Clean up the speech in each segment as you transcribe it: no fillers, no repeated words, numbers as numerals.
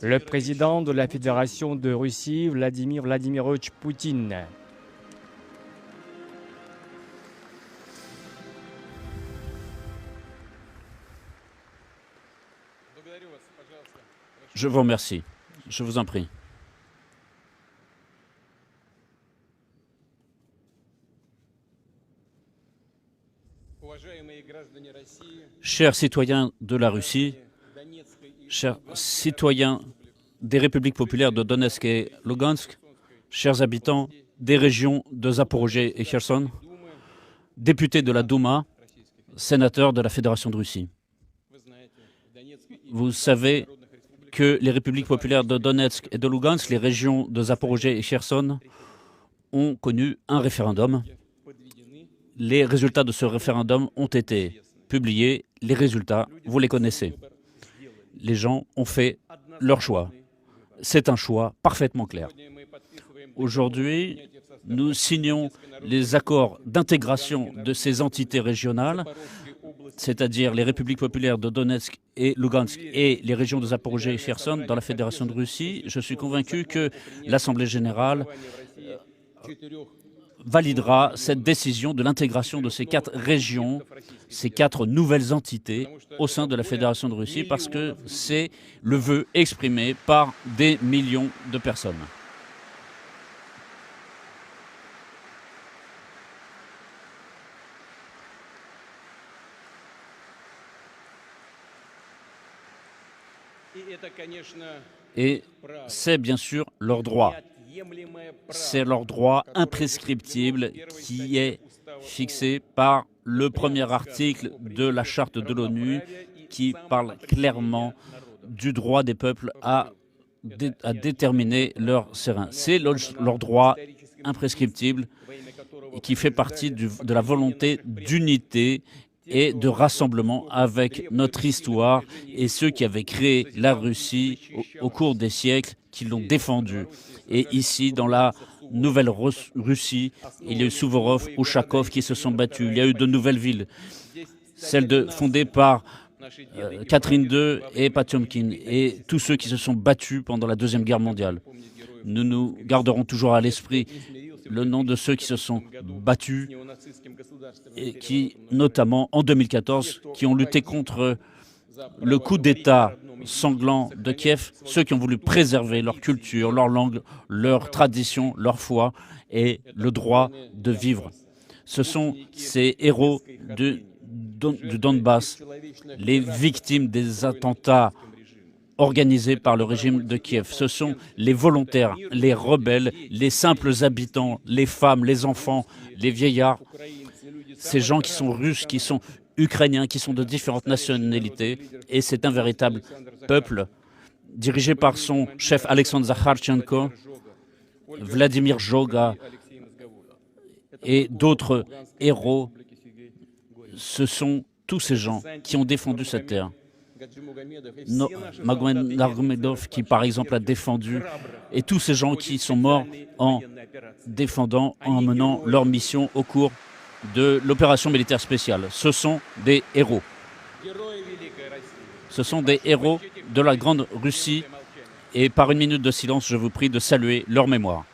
Le président de la Fédération de Russie, Vladimir Vladimirovitch Poutine. Je vous remercie. Je vous en prie. Chers citoyens de la Russie, chers citoyens des républiques populaires de Donetsk et Lugansk, chers habitants des régions de Zaporozhye et Kherson, députés de la Douma, sénateurs de la Fédération de Russie. Vous savez que les républiques populaires de Donetsk et de Lugansk, les régions de Zaporozhye et Kherson, ont connu un référendum. Les résultats de ce référendum ont été publiés. Les résultats, vous les connaissez. Les gens ont fait leur choix. C'est un choix parfaitement clair. Aujourd'hui, nous signons les accords d'intégration de ces entités régionales, c'est-à-dire les républiques populaires de Donetsk et Lugansk et les régions de Zaporozhye et Kherson dans la Fédération de Russie. Je suis convaincu que l'Assemblée générale validera cette décision de l'intégration de ces 4 régions, ces 4 nouvelles entités au sein de la Fédération de Russie, parce que c'est le vœu exprimé par des millions de personnes. Et c'est bien sûr leur droit. C'est leur droit imprescriptible qui est fixé par le premier article de la Charte de l'ONU qui parle clairement du droit des peuples à déterminer leur serin. C'est leur droit imprescriptible qui fait partie de la volonté d'unité et de rassemblement avec notre histoire et ceux qui avaient créé la Russie au cours des siècles, qui l'ont défendue. Et ici, dans la nouvelle Russie, il y a eu Souvorov, Ushakov qui se sont battus. Il y a eu de nouvelles villes, celles fondées par Catherine II et Potiomkin, et tous ceux qui se sont battus pendant la Deuxième Guerre mondiale. Nous nous garderons toujours à l'esprit le nom de ceux qui se sont battus et qui, notamment en 2014, qui ont lutté contre le coup d'État sanglant de Kiev, ceux qui ont voulu préserver leur culture, leur langue, leur tradition, leur foi et le droit de vivre. Ce sont ces héros du Donbass, les victimes des attentats organisés par le régime de Kiev. Ce sont les volontaires, les rebelles, les simples habitants, les femmes, les enfants, les vieillards, ces gens qui sont russes, qui sont ukrainiens, qui sont de différentes nationalités. Et c'est un véritable peuple dirigé par son chef Alexandre Zakharchenko, Vladimir Joga et d'autres héros. Ce sont tous ces gens qui ont défendu cette terre. Magomed Nargomedov qui par exemple a défendu, et tous ces gens qui sont morts en défendant, en menant leur mission au cours de l'opération militaire spéciale. Ce sont des héros. Ce sont des héros de la Grande Russie et par une minute de silence, je vous prie de saluer leur mémoire.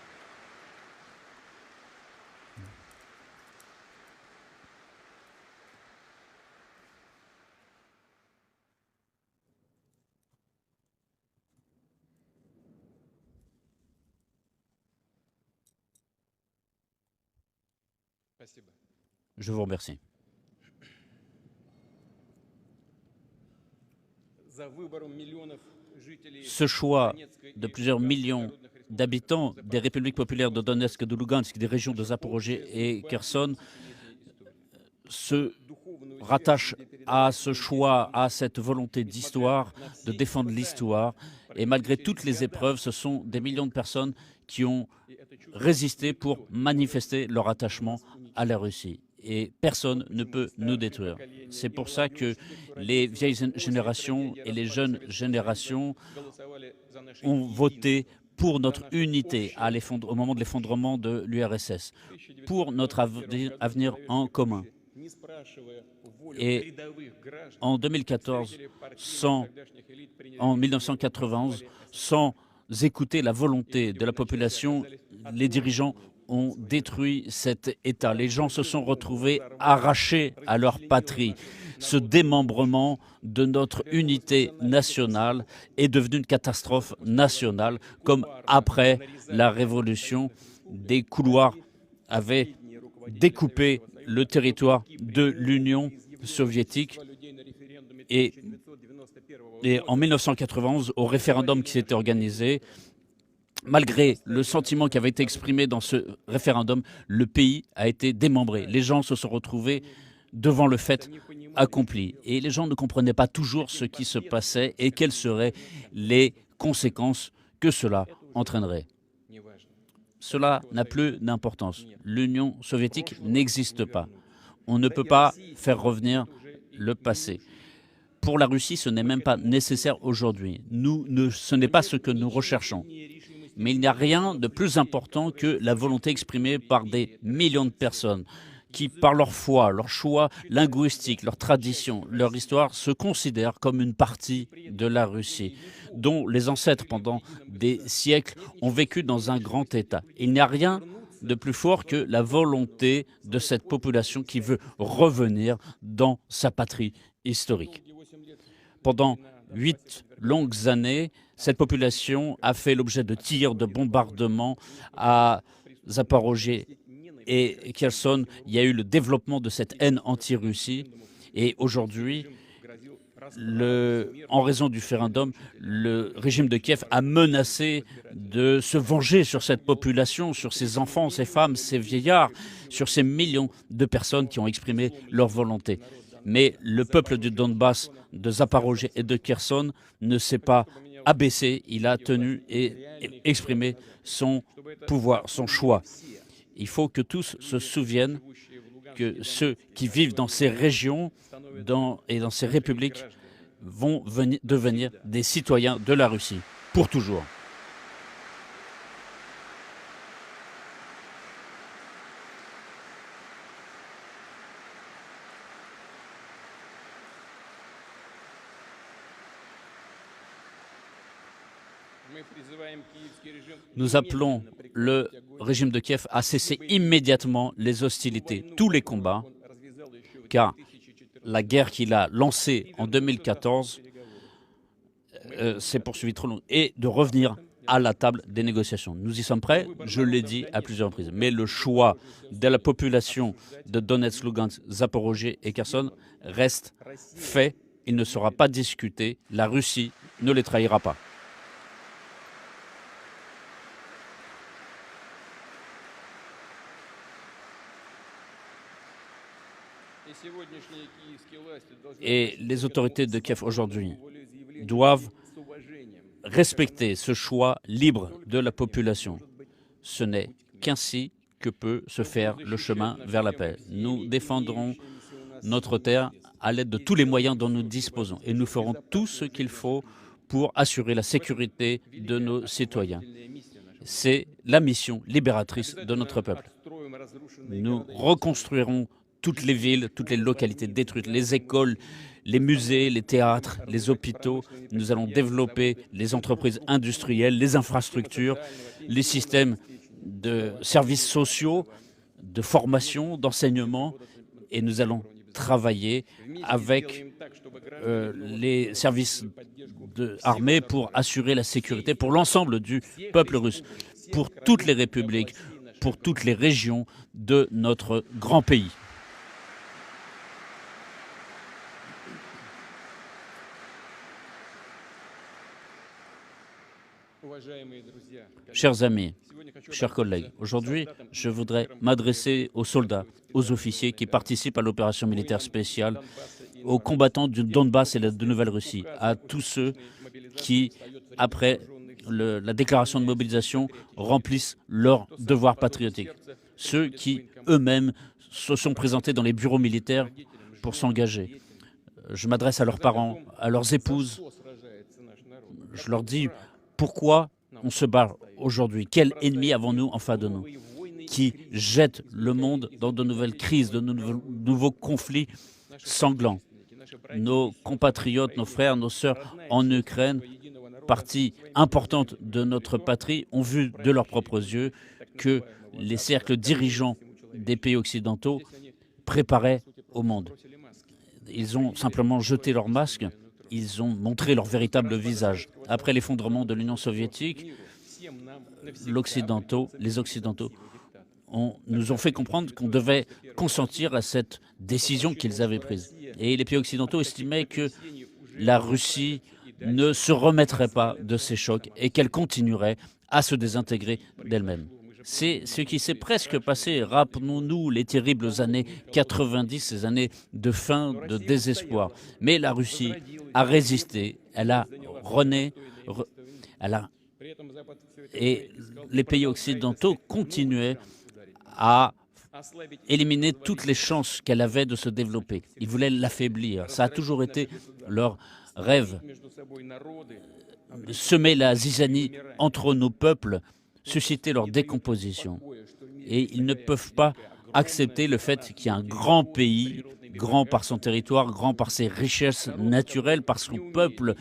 Je vous remercie. Ce choix de plusieurs millions d'habitants des républiques populaires de Donetsk et de Lugansk, des régions de Zaporozhye et Kherson, se rattache à ce choix, à cette volonté d'histoire, de défendre l'histoire. Et malgré toutes les épreuves, ce sont des millions de personnes qui ont résisté pour manifester leur attachement à la Russie. Et personne ne peut nous détruire. C'est pour ça que les vieilles générations et les jeunes générations ont voté pour notre unité au moment de l'effondrement de l'URSS, pour notre avenir en commun. Et en 2014, en 1991, sans écouter la volonté de la population, les dirigeants ont détruit cet État. Les gens se sont retrouvés arrachés à leur patrie. Ce démembrement de notre unité nationale est devenu une catastrophe nationale, comme après la Révolution, des couloirs avaient découpé le territoire de l'Union soviétique. Et en 1991, au référendum qui s'était organisé, malgré le sentiment qui avait été exprimé dans ce référendum, le pays a été démembré. Les gens se sont retrouvés devant le fait accompli. Et les gens ne comprenaient pas toujours ce qui se passait et quelles seraient les conséquences que cela entraînerait. Cela n'a plus d'importance. L'Union soviétique n'existe pas. On ne peut pas faire revenir le passé. Pour la Russie, ce n'est même pas nécessaire aujourd'hui. Ce n'est pas ce que nous recherchons. Mais il n'y a rien de plus important que la volonté exprimée par des millions de personnes qui, par leur foi, leur choix linguistique, leur tradition, leur histoire, se considèrent comme une partie de la Russie, dont les ancêtres, pendant des siècles, ont vécu dans un grand État. Il n'y a rien de plus fort que la volonté de cette population qui veut revenir dans sa patrie historique. Pendant 8 longues années, cette population a fait l'objet de tirs, de bombardements à Zaporozhye et Kherson. Il y a eu le développement de cette haine anti-Russie. Et aujourd'hui, en raison du référendum, le régime de Kiev a menacé de se venger sur cette population, sur ces enfants, ces femmes, ces vieillards, sur ces millions de personnes qui ont exprimé leur volonté. Mais le peuple du Donbass, de Zaporozhye et de Kherson ne s'est pas abaissé. Il a tenu et exprimé son pouvoir, son choix. Il faut que tous se souviennent que ceux qui vivent dans ces régions et dans ces républiques vont devenir des citoyens de la Russie, pour toujours. Nous appelons le régime de Kiev à cesser immédiatement les hostilités, tous les combats, car la guerre qu'il a lancée en 2014 s'est poursuivie trop longtemps, et de revenir à la table des négociations. Nous y sommes prêts, je l'ai dit à plusieurs reprises, mais le choix de la population de Donetsk, Lugansk, Zaporozhye et Kherson reste fait, il ne sera pas discuté, la Russie ne les trahira pas. Et les autorités de Kiev aujourd'hui doivent respecter ce choix libre de la population. Ce n'est qu'ainsi que peut se faire le chemin vers la paix. Nous défendrons notre terre à l'aide de tous les moyens dont nous disposons et nous ferons tout ce qu'il faut pour assurer la sécurité de nos citoyens. C'est la mission libératrice de notre peuple. Nous reconstruirons toutes les villes, toutes les localités détruites, les écoles, les musées, les théâtres, les hôpitaux. Nous allons développer les entreprises industrielles, les infrastructures, les systèmes de services sociaux, de formation, d'enseignement, et nous allons travailler avec les services armés pour assurer la sécurité pour l'ensemble du peuple russe, pour toutes les républiques, pour toutes les régions de notre grand pays. Chers amis, chers collègues, aujourd'hui, je voudrais m'adresser aux soldats, aux officiers qui participent à l'opération militaire spéciale, aux combattants du Donbass et de Nouvelle-Russie, à tous ceux qui, après la déclaration de mobilisation, remplissent leur devoir patriotique. Ceux qui, eux-mêmes, se sont présentés dans les bureaux militaires pour s'engager. Je m'adresse à leurs parents, à leurs épouses. Je leur dis pourquoi on se bat aujourd'hui. Quel ennemi avons-nous en face de nous? qui jette le monde dans de nouvelles crises, de nouveaux conflits sanglants. Nos compatriotes, nos frères, nos sœurs en Ukraine, partie importante de notre patrie, ont vu de leurs propres yeux que les cercles dirigeants des pays occidentaux préparaient au monde. Ils ont simplement jeté leurs masques, ils ont montré leur véritable visage. Après l'effondrement de l'Union soviétique, les Occidentaux nous ont fait comprendre qu'on devait consentir à cette décision qu'ils avaient prise. Et les pays occidentaux estimaient que la Russie ne se remettrait pas de ces chocs et qu'elle continuerait à se désintégrer d'elle-même. C'est ce qui s'est presque passé. Rappelons-nous les terribles années 90, ces années de faim, de désespoir. Mais la Russie a résisté, elle a rené, et les pays occidentaux continuaient à éliminer toutes les chances qu'elle avait de se développer. Ils voulaient l'affaiblir. Ça a toujours été leur rêve. Semer la zizanie entre nos peuples, susciter leur décomposition. Et ils ne peuvent pas accepter le fait qu'il y a un grand pays, grand par son territoire, grand par ses richesses naturelles, par son peuple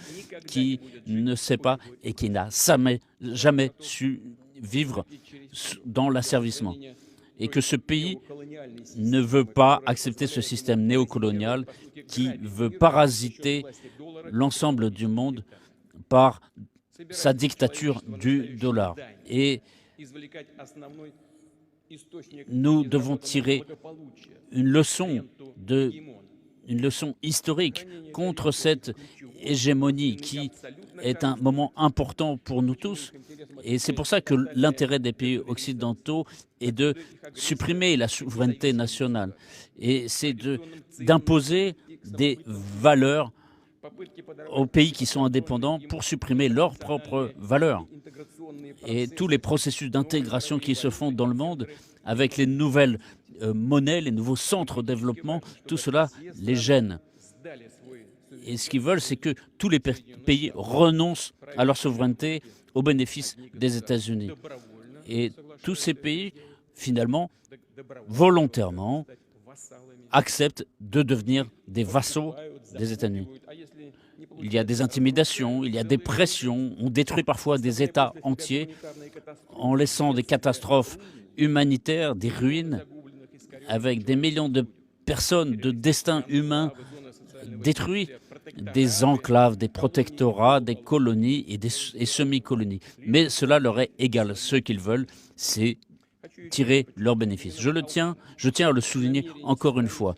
qui ne sait pas et qui n'a jamais su vivre dans l'asservissement. Et que ce pays ne veut pas accepter ce système néocolonial qui veut parasiter l'ensemble du monde par sa dictature du dollar. Et nous devons tirer une leçon historique contre cette hégémonie qui est un moment important pour nous tous. Et c'est pour ça que l'intérêt des pays occidentaux est de supprimer la souveraineté nationale. Et c'est d'imposer des valeurs aux pays qui sont indépendants pour supprimer leurs propres valeurs. Et tous les processus d'intégration qui se font dans le monde, avec les nouvelles monnaies, les nouveaux centres de développement, tout cela les gêne. Et ce qu'ils veulent, c'est que tous les pays renoncent à leur souveraineté au bénéfice des États-Unis. Et tous ces pays, finalement, volontairement, acceptent de devenir des vassaux des États-Unis. Il y a des intimidations, il y a des pressions, on détruit parfois des États entiers en laissant des catastrophes humanitaires, des ruines, avec des millions de personnes, de destins humains détruits, des enclaves, des protectorats, des colonies et semi-colonies. Mais cela leur est égal. Ce qu'ils veulent, c'est tirer leurs bénéfices. Je tiens à le souligner encore une fois.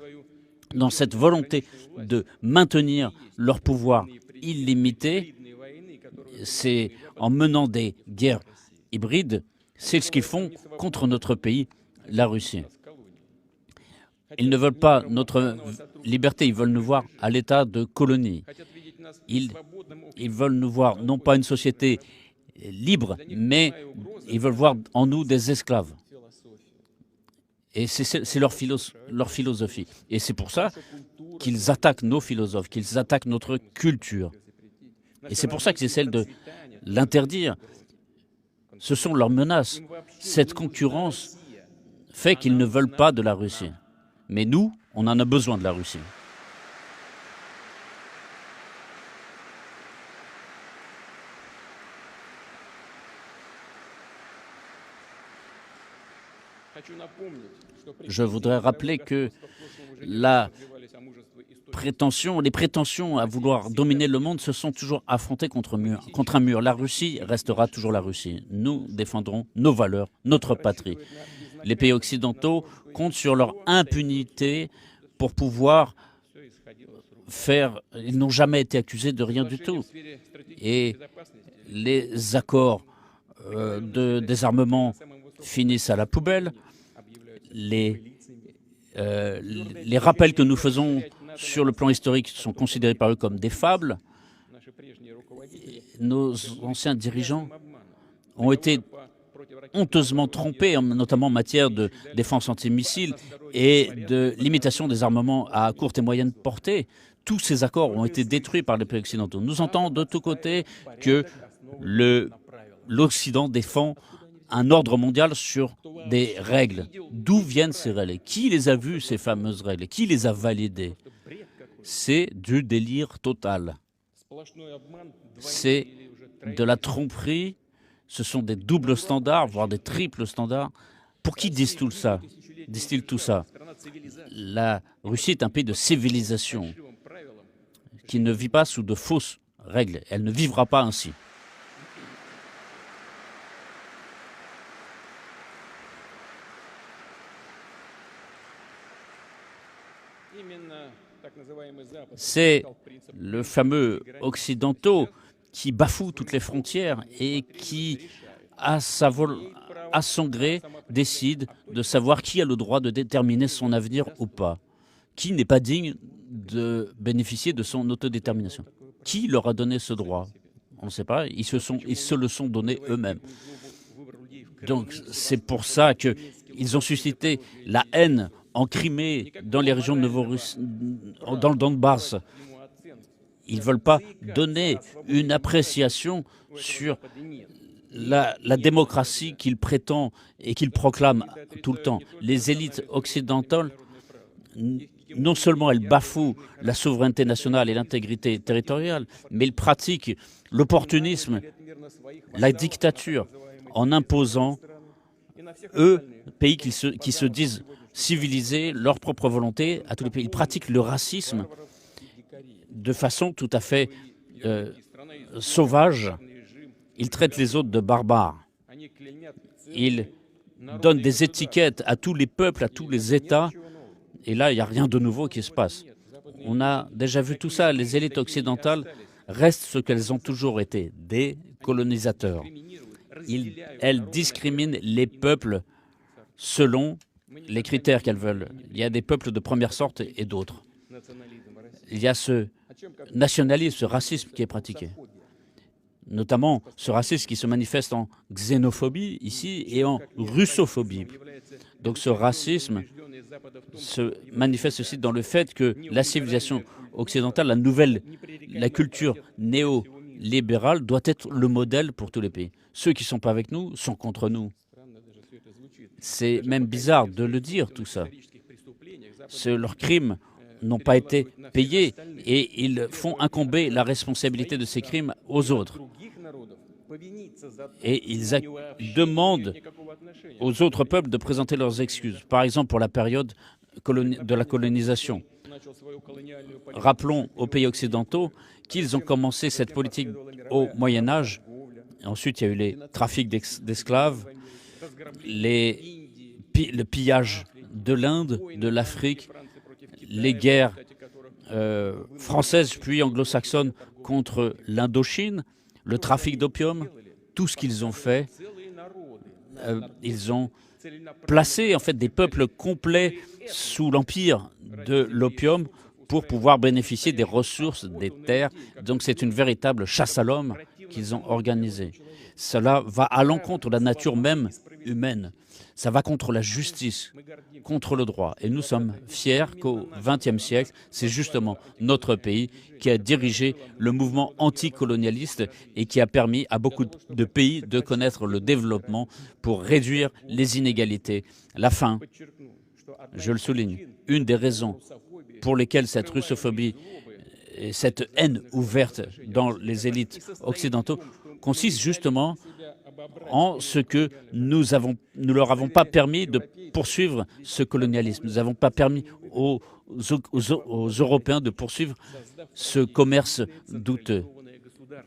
Dans cette volonté de maintenir leur pouvoir illimité, c'est en menant des guerres hybrides, c'est ce qu'ils font contre notre pays, la Russie. Ils ne veulent pas notre liberté, ils veulent nous voir à l'état de colonie. Ils veulent nous voir non pas une société libre, mais ils veulent voir en nous des esclaves. Et c'est leur philosophie. Et c'est pour ça qu'ils attaquent nos philosophes, qu'ils attaquent notre culture. Et c'est pour ça qu'ils essaient de l'interdire. Ce sont leurs menaces. Cette concurrence fait qu'ils ne veulent pas de la Russie. Mais nous, on en a besoin de la Russie. Je voudrais rappeler que les prétentions à vouloir dominer le monde se sont toujours affrontées contre un mur. La Russie restera toujours la Russie. Nous défendrons nos valeurs, notre patrie. Les pays occidentaux comptent sur leur impunité pour pouvoir faire... Ils n'ont jamais été accusés de rien du tout. Et les accords de désarmement finissent à la poubelle. Les rappels que nous faisons sur le plan historique sont considérés par eux comme des fables. Nos anciens dirigeants ont été honteusement trompés, notamment en matière de défense antimissiles et de limitation des armements à courte et moyenne portée. Tous ces accords ont été détruits par les pays occidentaux. Nous entendons de tous côtés que l'Occident défend un ordre mondial sur des règles. D'où viennent ces règles? Qui les a vues, ces fameuses règles? Qui les a validées? C'est du délire total. C'est de la tromperie, ce sont des doubles standards, voire des triples standards. Pour qui disent tout ça? Disent-ils tout ça? La Russie est un pays de civilisation qui ne vit pas sous de fausses règles. Elle ne vivra pas ainsi. C'est le fameux occidentaux qui bafoue toutes les frontières et qui, à son gré, décide de savoir qui a le droit de déterminer son avenir ou pas. Qui n'est pas digne de bénéficier de son autodétermination? Qui leur a donné ce droit? On ne sait pas, ils se le sont donné eux-mêmes. Donc c'est pour ça qu'ils ont suscité la haine en Crimée, dans les régions de Novorussie, dans le Donbass. Ils ne veulent pas donner une appréciation sur la démocratie qu'ils prétendent et qu'ils proclament tout le temps. Les élites occidentales, non seulement elles bafouent la souveraineté nationale et l'intégrité territoriale, mais elles pratiquent l'opportunisme, la dictature, en imposant, eux, pays qui se disent civilisés, leur propre volonté à tous les pays. Ils pratiquent le racisme de façon tout à fait sauvage. Ils traitent les autres de barbares. Ils donnent des étiquettes à tous les peuples, à tous les États. Et là, il n'y a rien de nouveau qui se passe. On a déjà vu tout ça. Les élites occidentales restent ce qu'elles ont toujours été, des colonisateurs. Elles discriminent les peuples selon les critères qu'elles veulent. Il y a des peuples de première sorte et d'autres. Il y a ce nationalisme, ce racisme qui est pratiqué. Notamment ce racisme qui se manifeste en xénophobie ici et en russophobie. Donc ce racisme se manifeste aussi dans le fait que la civilisation occidentale, la culture néolibérale doit être le modèle pour tous les pays. Ceux qui ne sont pas avec nous sont contre nous. C'est même bizarre de le dire, tout ça. Leurs crimes n'ont pas été payés et ils font incomber la responsabilité de ces crimes aux autres. Et ils demandent aux autres peuples de présenter leurs excuses. Par exemple, pour la période de la colonisation. Rappelons aux pays occidentaux qu'ils ont commencé cette politique au Moyen-Âge. Ensuite, il y a eu les trafics d'esclaves, le pillage de l'Inde, de l'Afrique, les guerres françaises puis anglo-saxonnes contre l'Indochine, le trafic d'opium, tout ce qu'ils ont fait. Ils ont placé en fait des peuples complets sous l'empire de l'opium pour pouvoir bénéficier des ressources des terres. Donc c'est une véritable chasse à l'homme qu'ils ont organisée. Cela va à l'encontre de la nature même humaine. Ça va contre la justice, contre le droit. Et nous sommes fiers qu'au XXe siècle, c'est justement notre pays qui a dirigé le mouvement anticolonialiste et qui a permis à beaucoup de pays de connaître le développement pour réduire les inégalités. La faim, je le souligne, une des raisons pour lesquelles cette russophobie et cette haine ouverte dans les élites occidentaux consiste justement en ce que nous leur avons pas permis de poursuivre ce colonialisme. Nous n'avons pas permis aux Européens de poursuivre ce commerce douteux.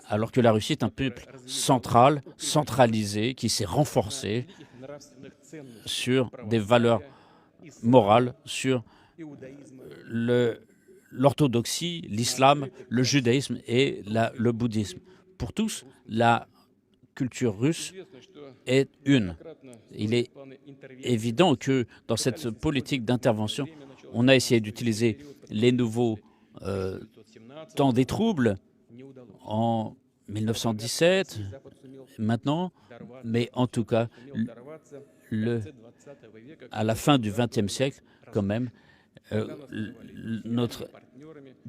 Alors que la Russie est un peuple central, centralisé, qui s'est renforcé sur des valeurs morales, sur l'orthodoxie, l'islam, le judaïsme et le bouddhisme. Pour tous, la culture russe est une. Il est évident que dans cette politique d'intervention, on a essayé d'utiliser les nouveaux temps des troubles en 1917, maintenant, mais en tout cas, à la fin du XXe siècle, quand même, notre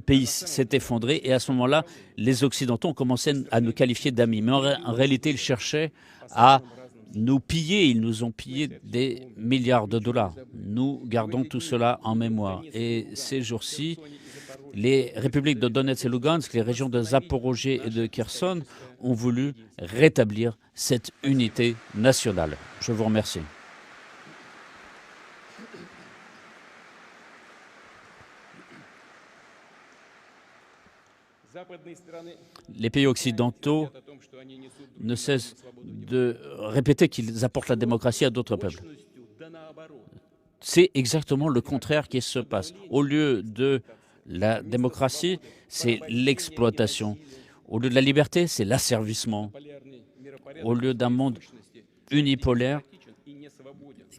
pays s'est effondré et à ce moment-là, les Occidentaux ont commencé à nous qualifier d'amis. Mais en réalité, ils cherchaient à nous piller, ils nous ont pillé des milliards de dollars. Nous gardons tout cela en mémoire. Et ces jours-ci, les républiques de Donetsk et Lugansk, les régions de Zaporozhye et de Kherson ont voulu rétablir cette unité nationale. Je vous remercie. Les pays occidentaux ne cessent de répéter qu'ils apportent la démocratie à d'autres peuples. C'est exactement le contraire qui se passe. Au lieu de la démocratie, c'est l'exploitation. Au lieu de la liberté, c'est l'asservissement. Au lieu d'un monde unipolaire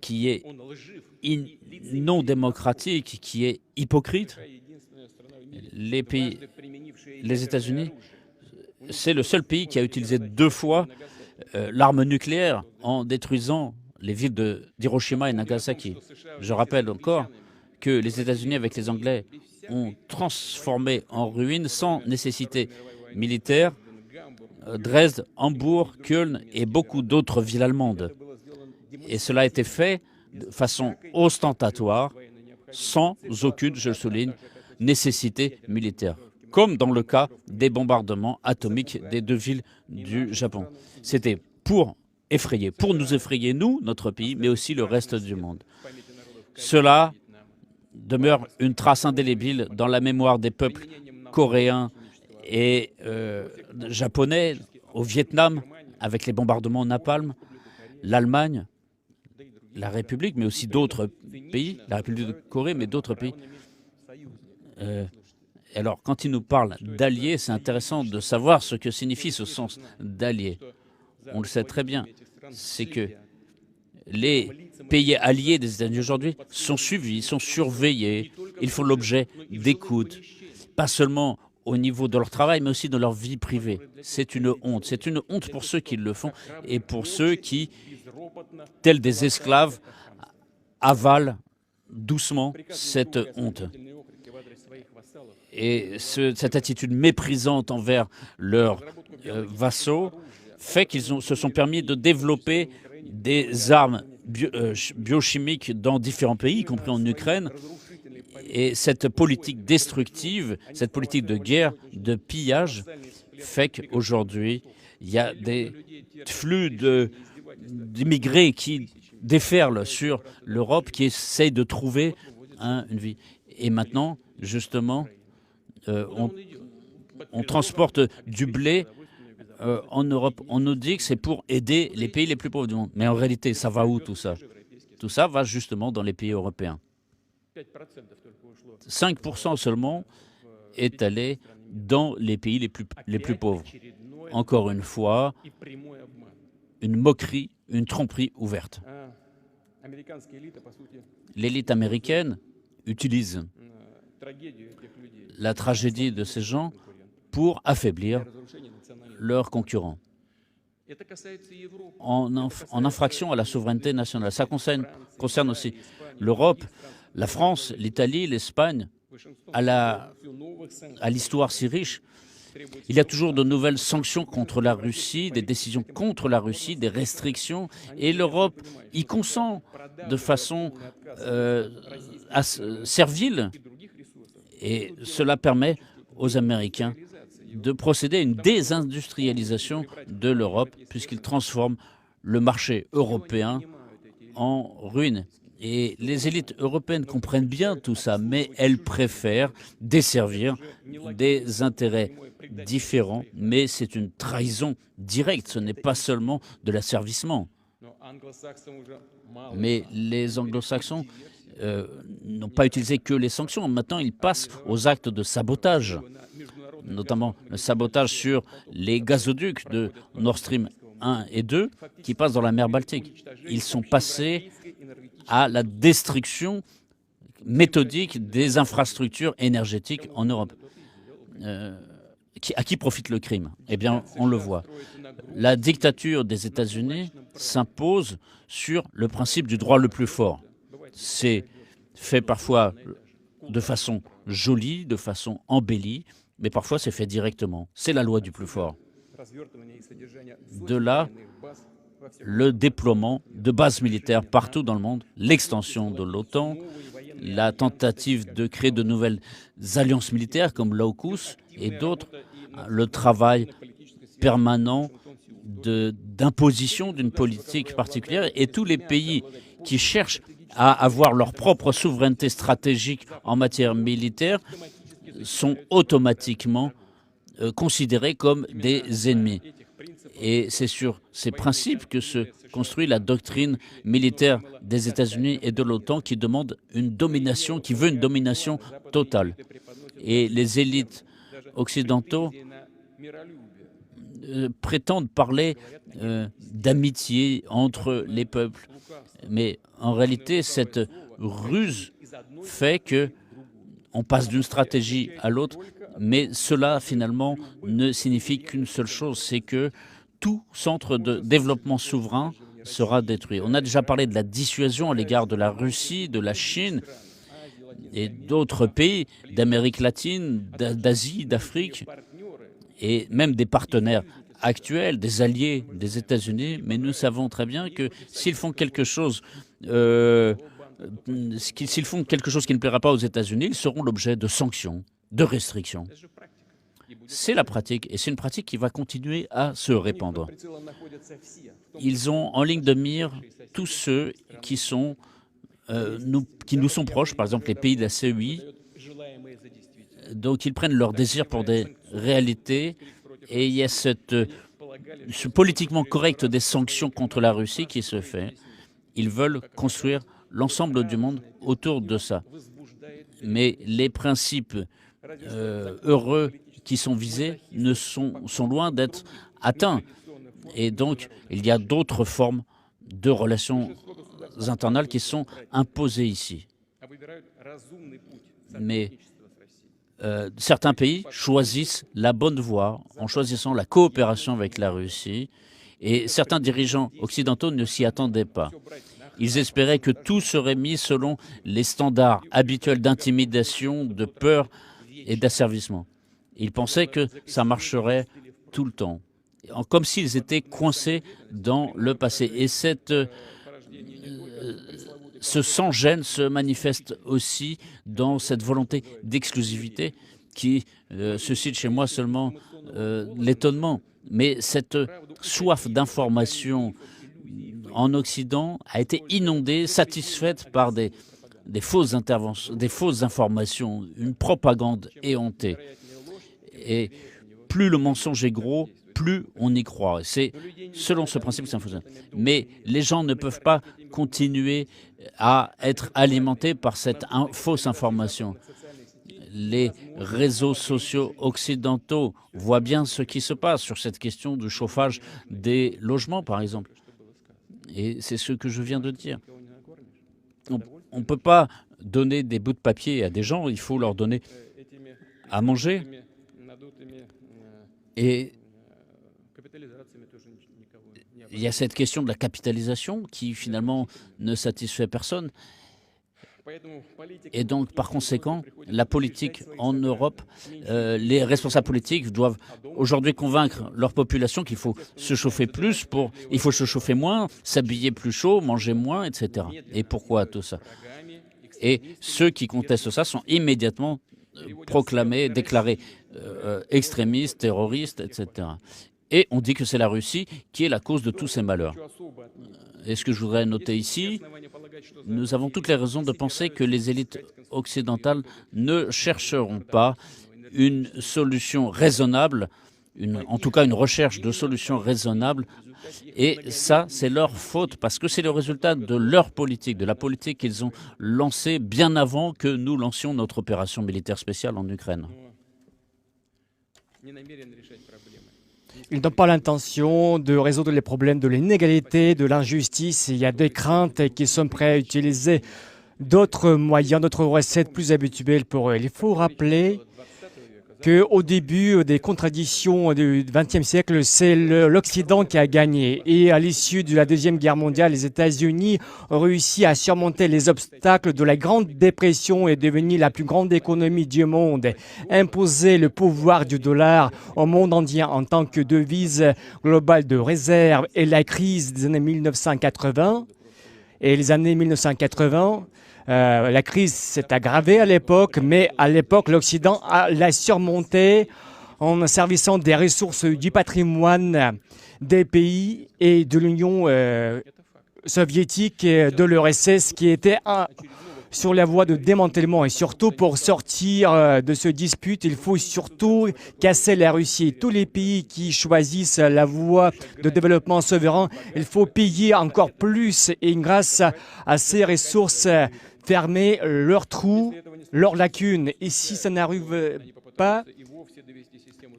qui est non démocratique, qui est hypocrite, les États-Unis, c'est le seul pays qui a utilisé 2 fois l'arme nucléaire en détruisant les villes d'Hiroshima et Nagasaki. Je rappelle encore que les États-Unis, avec les Anglais, ont transformé en ruine, sans nécessité militaire, Dresde, Hambourg, Köln et beaucoup d'autres villes allemandes. Et cela a été fait de façon ostentatoire, sans aucune, je le souligne, nécessité militaire, comme dans le cas des bombardements atomiques des 2 villes du Japon. C'était pour nous effrayer, nous, notre pays, mais aussi le reste du monde. Cela demeure une trace indélébile dans la mémoire des peuples coréens et japonais, au Vietnam, avec les bombardements napalm, l'Allemagne, la République, mais aussi d'autres pays, la République de Corée, mais d'autres pays. Alors, quand il nous parle d'alliés, c'est intéressant de savoir ce que signifie ce sens d'alliés. On le sait très bien, c'est que les pays alliés des États-Unis aujourd'hui sont suivis, sont surveillés, ils font l'objet d'écoute, pas seulement au niveau de leur travail, mais aussi de leur vie privée. C'est une honte. C'est une honte pour ceux qui le font et pour ceux qui, tels des esclaves, avalent doucement cette honte. Et cette attitude méprisante envers leurs vassaux fait qu'ils se sont permis de développer des armes biochimiques dans différents pays, y compris en Ukraine. Et cette politique destructive, cette politique de guerre, de pillage, fait qu'aujourd'hui, il y a des flux d'immigrés qui déferlent sur l'Europe, qui essayent de trouver une vie. Et maintenant, justement, on transporte du blé en Europe. On nous dit que c'est pour aider les pays les plus pauvres du monde. Mais en réalité, ça va où tout ça? Tout ça va justement dans les pays européens. 5% seulement est allé dans les pays les plus pauvres. Encore une fois, une moquerie, une tromperie ouverte. L'élite américaine utilise la tragédie de ces gens pour affaiblir leurs concurrents. En infraction à la souveraineté nationale. Ça concerne aussi l'Europe, la France, l'Italie, l'Espagne, à l'histoire si riche. Il y a toujours de nouvelles sanctions contre la Russie, des décisions contre la Russie, des restrictions, et l'Europe y consent de façon servile. Et cela permet aux Américains de procéder à une désindustrialisation de l'Europe, puisqu'ils transforment le marché européen en ruine. Et les élites européennes comprennent bien tout ça, mais elles préfèrent desservir des intérêts différents, mais c'est une trahison directe, ce n'est pas seulement de l'asservissement. Mais les anglo-saxons n'ont pas utilisé que les sanctions, maintenant ils passent aux actes de sabotage, notamment le sabotage sur les gazoducs de Nord Stream 1 et 2 qui passent dans la mer Baltique. Ils sont passés à la destruction méthodique des infrastructures énergétiques en Europe. À qui profite le crime? Eh bien, on le voit. La dictature des États-Unis s'impose sur le principe du droit le plus fort. C'est fait parfois de façon jolie, de façon embellie, mais parfois c'est fait directement. C'est la loi du plus fort. De là, le déploiement de bases militaires partout dans le monde, l'extension de l'OTAN, la tentative de créer de nouvelles alliances militaires comme l'AUKUS et d'autres, le travail permanent d'imposition d'une politique particulière, et tous les pays qui cherchent à avoir leur propre souveraineté stratégique en matière militaire sont automatiquement considérés comme des ennemis. Et c'est sur ces principes que se construit la doctrine militaire des États-Unis et de l'OTAN qui demande une domination, qui veut une domination totale. Et les élites occidentaux prétendent parler d'amitié entre les peuples. Mais en réalité, cette ruse fait que on passe d'une stratégie à l'autre, mais cela finalement ne signifie qu'une seule chose, c'est que tout centre de développement souverain sera détruit. On a déjà parlé de la dissuasion à l'égard de la Russie, de la Chine et d'autres pays d'Amérique latine, d'Asie, d'Afrique, et même des partenaires actuels, des alliés des États-Unis, mais nous savons très bien que s'ils font quelque chose qui ne plaira pas aux États-Unis, ils seront l'objet de sanctions, de restrictions. C'est la pratique, et c'est une pratique qui va continuer à se répandre. Ils ont en ligne de mire tous ceux qui nous sont proches, par exemple les pays de la CEI. Donc ils prennent leur désir pour des réalités, et il y a ce politiquement correct des sanctions contre la Russie qui se fait. Ils veulent construire l'ensemble du monde autour de ça. Mais les principes heureux qui sont visés sont loin d'être atteints. Et donc, il y a d'autres formes de relations internationales qui sont imposées ici. Mais certains pays choisissent la bonne voie en choisissant la coopération avec la Russie, et certains dirigeants occidentaux ne s'y attendaient pas. Ils espéraient que tout serait mis selon les standards habituels d'intimidation, de peur et d'asservissement. Ils pensaient que ça marcherait tout le temps, comme s'ils étaient coincés dans le passé. Et ce sans-gêne se manifeste aussi dans cette volonté d'exclusivité qui suscite chez moi seulement l'étonnement. Mais cette soif d'information en Occident a été inondée, satisfaite par des fausses informations, une propagande éhontée. Et plus le mensonge est gros, plus on y croit. C'est selon ce principe que ça fonctionne. Mais les gens ne peuvent pas continuer à être alimentés par cette fausse information. Les réseaux sociaux occidentaux voient bien ce qui se passe sur cette question du chauffage des logements, par exemple. Et c'est ce que je viens de dire. On ne peut pas donner des bouts de papier à des gens, il faut leur donner à manger. Et il y a cette question de la capitalisation qui finalement ne satisfait personne. Et donc, par conséquent, la politique en Europe, les responsables politiques doivent aujourd'hui convaincre leur population qu'il faut se chauffer plus, il faut se chauffer moins, s'habiller plus chaud, manger moins, etc. Et pourquoi tout ça? Et ceux qui contestent ça sont immédiatement proclamés, déclarés extrémistes, terroristes, etc. Et on dit que c'est la Russie qui est la cause de tous ces malheurs. Et ce que je voudrais noter ici, nous avons toutes les raisons de penser que les élites occidentales ne chercheront pas une solution raisonnable, en tout cas une recherche de solutions raisonnables. Et ça, c'est leur faute, parce que c'est le résultat de leur politique, de la politique qu'ils ont lancée bien avant que nous lancions notre opération militaire spéciale en Ukraine. Ils n'ont pas l'intention de résoudre les problèmes de l'inégalité, de l'injustice. Il y a des craintes qui sont prêts à utiliser d'autres moyens, d'autres recettes plus habituelles pour eux. Il faut rappeler qu'au début des contradictions du XXe siècle, c'est l'Occident qui a gagné. Et à l'issue de la Deuxième Guerre mondiale, les États-Unis ont réussi à surmonter les obstacles de la Grande Dépression et devenir la plus grande économie du monde, imposer le pouvoir du dollar au monde entier en tant que devise globale de réserve. Et la crise des années 1980 et les années 1980, la crise s'est aggravée à l'époque, mais à l'époque, l'Occident l'a surmontée en servissant des ressources du patrimoine des pays et de l'Union soviétique et de l'URSS qui étaient sur la voie de démantèlement. Et surtout, pour sortir de ce dispute, il faut surtout casser la Russie. Tous les pays qui choisissent la voie de développement souverain, il faut payer encore plus. Et grâce à ces ressources, fermer leurs trous, leurs lacunes. Et si ça n'arrive pas,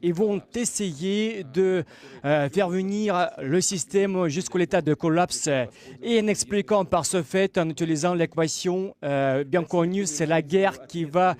ils vont essayer de faire venir le système jusqu'à l'état de collapse. Et en expliquant par ce fait, en utilisant l'équation bien connue, c'est la guerre qui va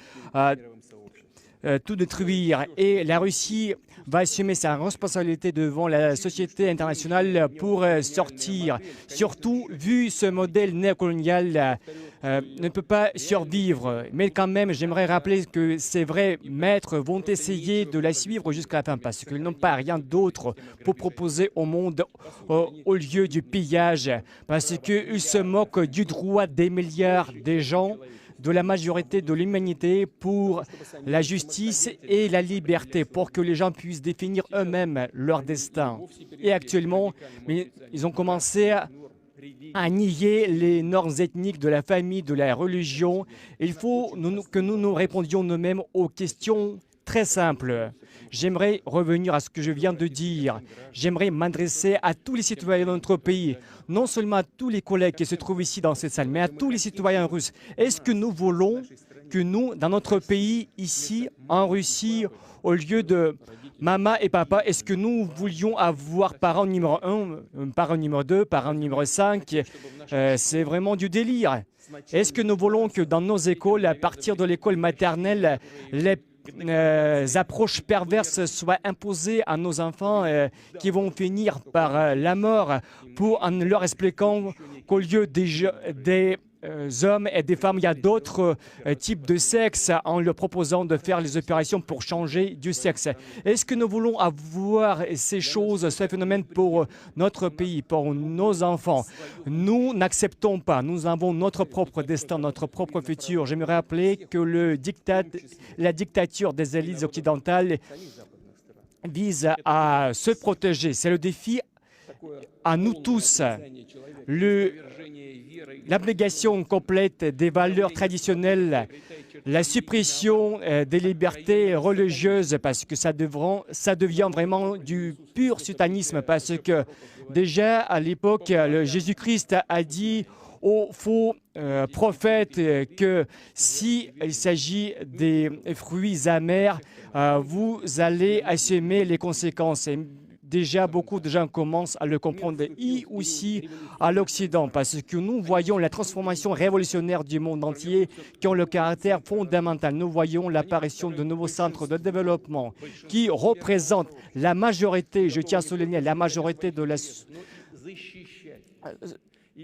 tout détruire. Et la Russie va assumer sa responsabilité devant la société internationale pour sortir. Surtout, vu ce modèle néocolonial ne peut pas survivre. Mais quand même, j'aimerais rappeler que ces vrais maîtres vont essayer de la suivre jusqu'à la fin parce qu'ils n'ont pas rien d'autre pour proposer au monde au lieu du pillage. Parce qu'ils se moquent du droit des milliards de gens, de la majorité de l'humanité pour la justice et la liberté, pour que les gens puissent définir eux-mêmes leur destin. Et actuellement, ils ont commencé à nier les normes ethniques de la famille, de la religion. Il faut que nous répondions nous-mêmes aux questions très simples. J'aimerais revenir à ce que je viens de dire. J'aimerais m'adresser à tous les citoyens de notre pays, non seulement à tous les collègues qui se trouvent ici dans cette salle, mais à tous les citoyens russes. Est-ce que nous voulons que nous, dans notre pays, ici, en Russie, au lieu de maman et papa, est-ce que nous voulions avoir parent numéro 1, parent numéro 2, parent numéro 5 C'est vraiment du délire. Est-ce que nous voulons que dans nos écoles, à partir de l'école maternelle, les approches perverses soient imposées à nos enfants qui vont finir par la mort en leur expliquant qu'au lieu des hommes et des femmes, il y a d'autres types de sexe en leur proposant de faire les opérations pour changer du sexe. Est-ce que nous voulons avoir ces choses, ce phénomène pour notre pays, pour nos enfants? Nous n'acceptons pas. Nous avons notre propre destin, notre propre futur. J'aimerais rappeler que la dictature des élites occidentales vise à se protéger. C'est le défi à nous tous. L'abnégation complète des valeurs traditionnelles, la suppression des libertés religieuses, parce que ça devient vraiment du pur satanisme, parce que déjà à l'époque, Jésus-Christ a dit aux faux prophètes que s'il s'agit des fruits amers, vous allez assumer les conséquences. Et déjà, beaucoup de gens commencent à le comprendre, et aussi à l'Occident, parce que nous voyons la transformation révolutionnaire du monde entier qui ont le caractère fondamental. Nous voyons l'apparition de nouveaux centres de développement qui représentent la majorité, je tiens à souligner, la majorité de la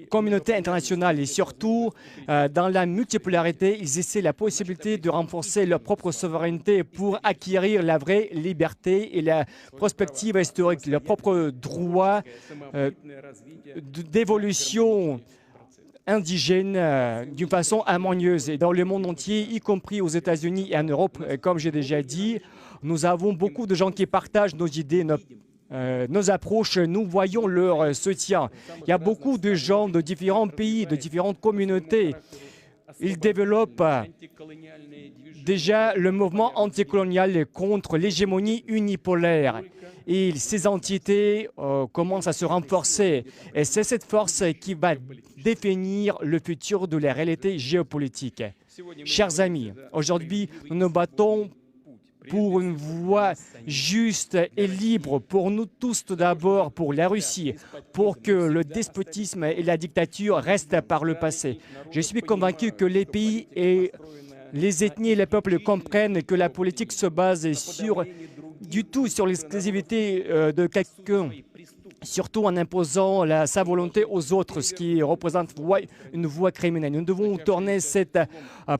communauté internationale et surtout dans la multipolarité, ils essaient la possibilité de renforcer leur propre souveraineté pour acquérir la vraie liberté et la prospective historique, leur propre droit d'évolution indigène d'une façon harmonieuse. Et dans le monde entier, y compris aux États-Unis et en Europe, comme j'ai déjà dit, nous avons beaucoup de gens qui partagent nos idées, nos approches, nous voyons leur soutien. Il y a beaucoup de gens de différents pays, de différentes communautés. Ils développent déjà le mouvement anticolonial contre l'hégémonie unipolaire. Et ces entités commencent à se renforcer. Et c'est cette force qui va définir le futur de la réalité géopolitique. Chers amis, aujourd'hui, nous nous battons pour une voie juste et libre pour nous tous tout d'abord, pour la Russie, pour que le despotisme et la dictature restent par le passé. Je suis convaincu que les pays et les ethnies et les peuples comprennent que la politique se base sur l'exclusivité de quelqu'un, surtout en imposant sa volonté aux autres, ce qui représente une voie criminelle. Nous devons tourner cette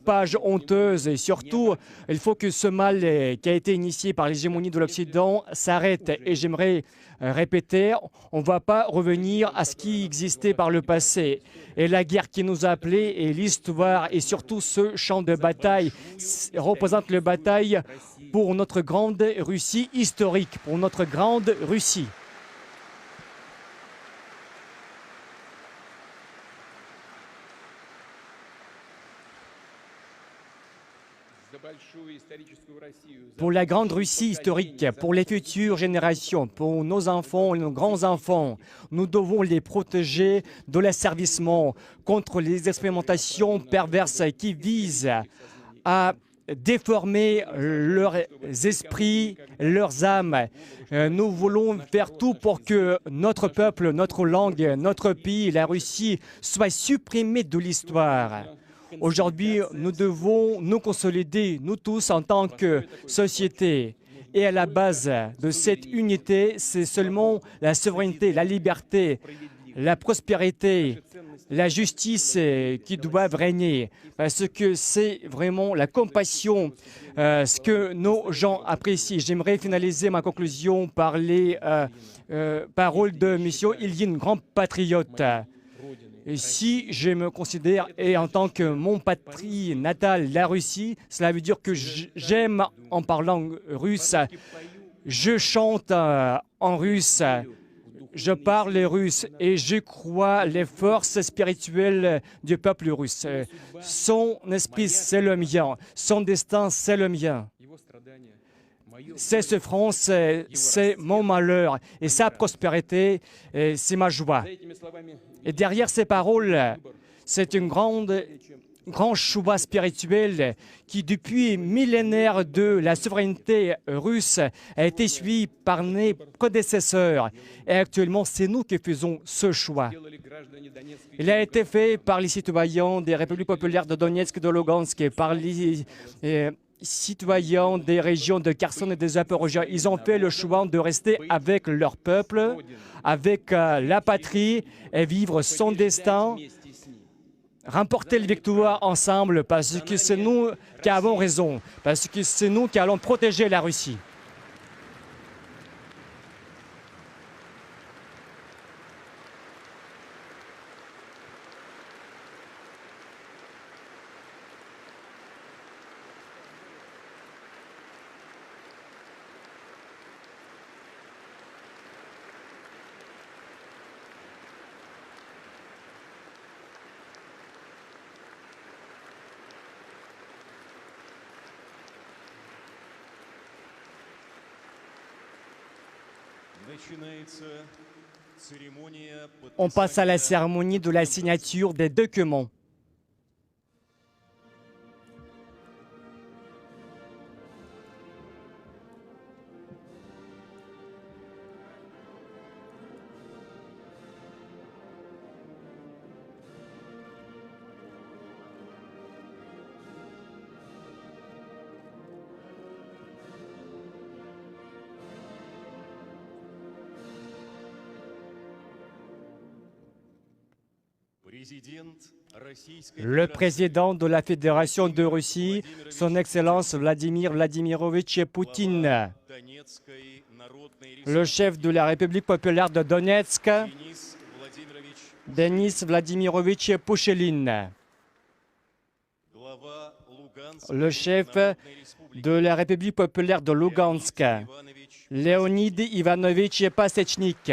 page honteuse et surtout, il faut que ce mal qui a été initié par l'hégémonie de l'Occident s'arrête. Et j'aimerais répéter, on ne va pas revenir à ce qui existait par le passé. Et la guerre qui nous a appelés et l'histoire et surtout ce champ de bataille représente la bataille pour notre grande Russie historique, pour notre grande Russie. Pour la grande Russie historique, pour les futures générations, pour nos enfants et nos grands-enfants, nous devons les protéger de l'asservissement contre les expérimentations perverses qui visent à déformer leurs esprits, leurs âmes. Nous voulons faire tout pour que notre peuple, notre langue, notre pays, la Russie, soient supprimés de l'histoire. Aujourd'hui, nous devons nous consolider, nous tous, en tant que société. Et à la base de cette unité, c'est seulement la souveraineté, la liberté, la prospérité, la justice qui doivent régner. Parce que c'est vraiment la compassion, ce que nos gens apprécient. J'aimerais finaliser ma conclusion par les paroles de M. Ilyine, grand patriote. Et si je me considère et en tant que mon patrie natale, la Russie, cela veut dire que j'aime en parlant russe, je chante en russe, je parle russe et je crois les forces spirituelles du peuple russe. Son esprit, c'est le mien, son destin, c'est le mien. Ses souffrances, c'est mon malheur et sa prospérité, c'est ma joie. Et derrière ces paroles, c'est un grand choix spirituel qui, depuis millénaires de la souveraineté russe, a été suivi par nos prédécesseurs. Et actuellement, c'est nous qui faisons ce choix. Il a été fait par les citoyens des républiques populaires de Donetsk et de Lugansk, par les citoyens des régions de Kherson et de Zaporizhzhia. Ils ont fait le choix de rester avec leur peuple, avec la patrie et vivre son destin, remporter la victoire ensemble parce que c'est nous qui avons raison, parce que c'est nous qui allons protéger la Russie. On passe à la cérémonie de la signature des documents. Le président de la Fédération de Russie, son Excellence Vladimir Vladimirovitch Poutine, le chef de la République populaire de Donetsk, Denis Vladimirovitch Poucheline, le chef de la République populaire de Lugansk, Leonid Ivanovitch Pasechnik,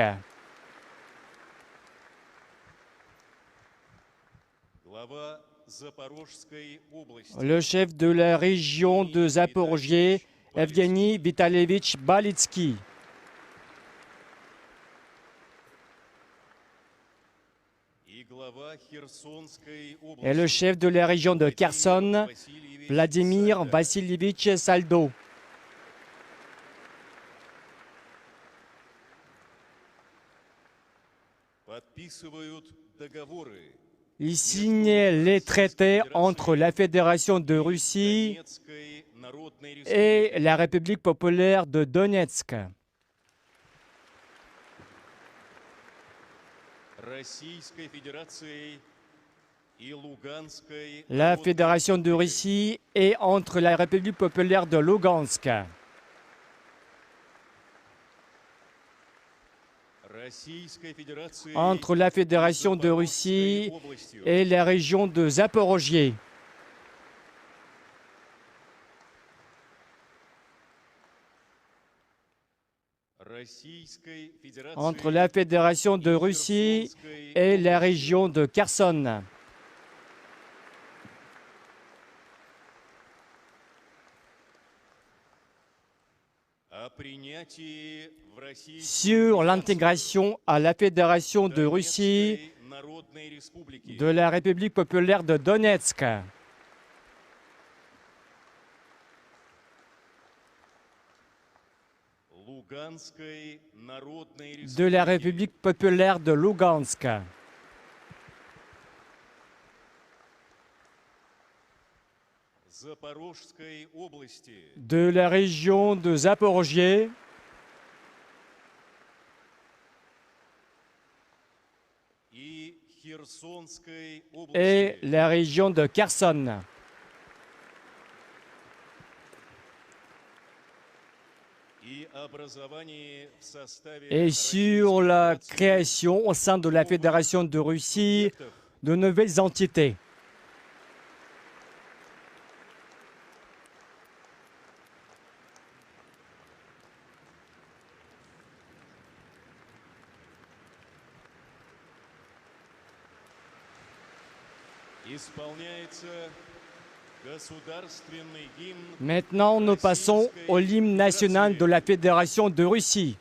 le chef de la région de Zaporozhye, Evgeny Vitalievitch Balitsky, et le chef de la région de Kherson, Vladimir Vassilievitch Saldo. Il signe les traités entre la Fédération de Russie et la République populaire de Donetsk. La Fédération de Russie est entre la République populaire de Lugansk. Entre la Fédération de Russie et la région de Zaporogie. Entre la Fédération de Russie et la région de Kherson. Sur l'intégration à la Fédération de Russie de la République populaire de Donetsk. De la République populaire de Lugansk. De la région de Zaporogie. Et la région de Kherson. Et sur la création au sein de la Fédération de Russie de nouvelles entités. Maintenant, nous passons au hymne national de la Fédération de Russie.